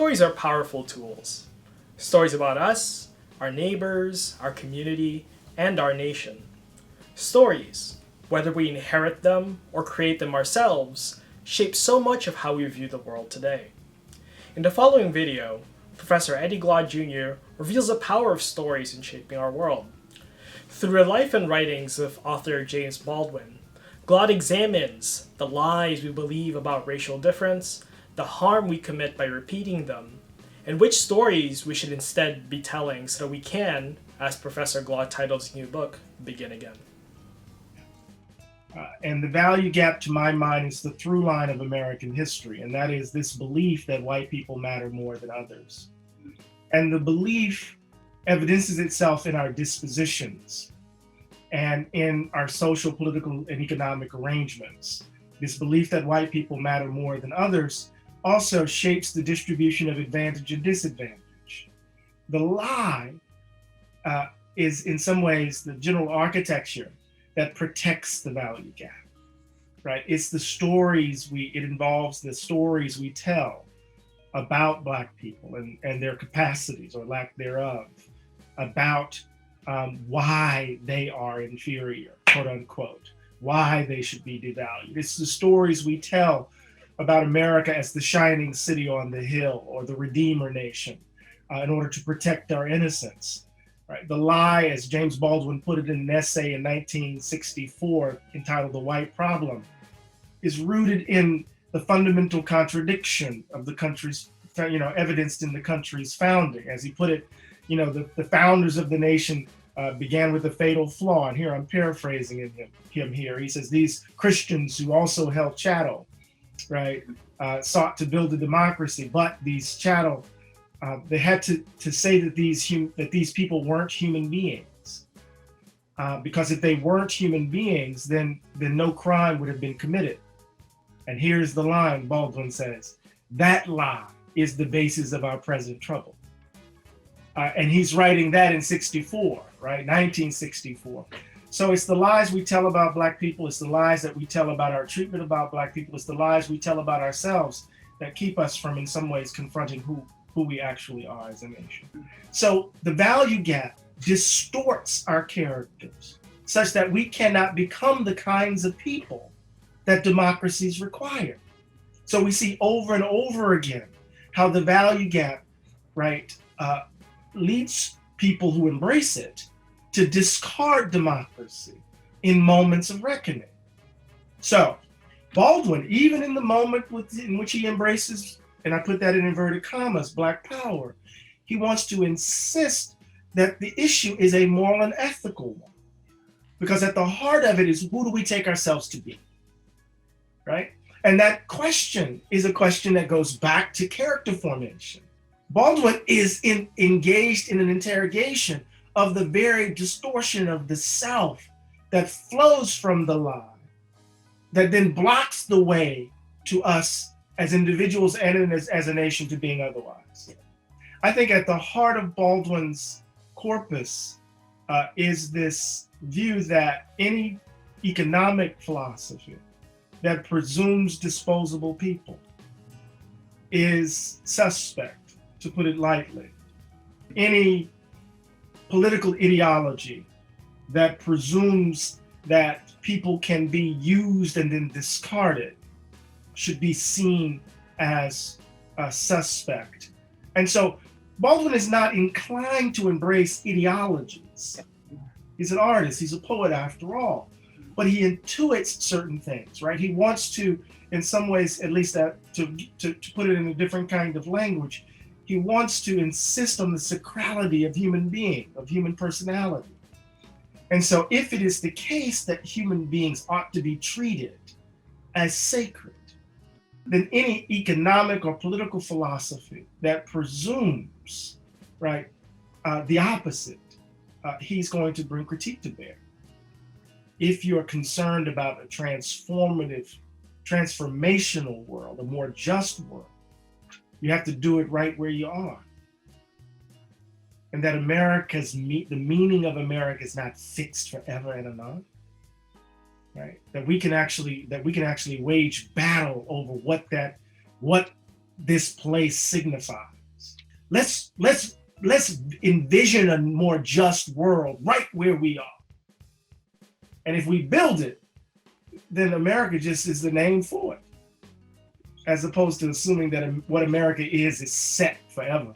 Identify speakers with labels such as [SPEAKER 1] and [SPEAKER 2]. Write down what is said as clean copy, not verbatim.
[SPEAKER 1] Stories are powerful tools. Stories about us, our neighbors, our community, and our nation. Stories, whether we inherit them or create them ourselves, shape so much of how we view the world today. In the following video, Professor Eddie Glaude Jr. reveals the power of stories in shaping our world. Through the life and writings of author James Baldwin, Glaude examines the lies we believe about racial difference, the harm we commit by repeating them, and which stories we should instead be telling so that we can, as Professor Glaude titles his new book, begin again.
[SPEAKER 2] And the value gap, to my mind, is the through line of American history, and that is this belief that white people matter more than others. And the belief evidences itself in our dispositions and in our social, political, and economic arrangements. This belief that white people matter more than others also shapes the distribution of advantage and disadvantage. The lie is in some ways the general architecture that protects the value gap, right? It's the stories it involves the stories we tell about Black people and their capacities or lack thereof, about why they are inferior, quote unquote, why they should be devalued. It's the stories we tell about America as the shining city on the hill or the Redeemer Nation in order to protect our innocence. Right? The lie, as James Baldwin put it in an essay in 1964 entitled The White Problem, is rooted in the fundamental contradiction of the country's, evidenced in the country's founding. As he put it, the founders of the nation began with a fatal flaw. And here I'm paraphrasing him here. He says, these Christians who also held chattel, right, sought to build a democracy, but these chattel, they had to say that these people weren't human beings, because if they weren't human beings, then no crime would have been committed. And here's the line Baldwin says: that lie is the basis of our present trouble. And he's writing that in 64, right, 1964. So it's the lies we tell about Black people, it's the lies that we tell about our treatment about Black people, it's the lies we tell about ourselves that keep us from, in some ways, confronting who we actually are as a nation. So the value gap distorts our characters such that we cannot become the kinds of people that democracies require. So we see over and over again how the value gap, right, leads people who embrace it to discard democracy in moments of reckoning. So Baldwin, even in the moment in which he embraces, and I put that in inverted commas, Black power, he wants to insist that the issue is a moral and ethical one. Because at the heart of it is, who do we take ourselves to be, right? And that question is a question that goes back to character formation. Baldwin is engaged in an interrogation of the very distortion of the self that flows from the lie, that then blocks the way to us as individuals and as a nation to being otherwise. I think at the heart of Baldwin's corpus is this view that any economic philosophy that presumes disposable people is suspect, to put it lightly. Any political ideology that presumes that people can be used and then discarded should be seen as a suspect. And so Baldwin is not inclined to embrace ideologies. He's an artist, he's a poet after all, but he intuits certain things, right? He wants to, in some ways, at least to put it in a different kind of language, he wants to insist on the sacrality of human being, of human personality. And so if it is the case that human beings ought to be treated as sacred, then any economic or political philosophy that presumes, right, the opposite, he's going to bring critique to bear. If you're concerned about a transformational world, a more just world, you have to do it right where you are. And that the meaning of America is not fixed forever and anon. Right? That we can actually wage battle over what this place signifies. let's envision a more just world right where we are. And if we build it, then America just is the name for it, as opposed to assuming that what America is set forever.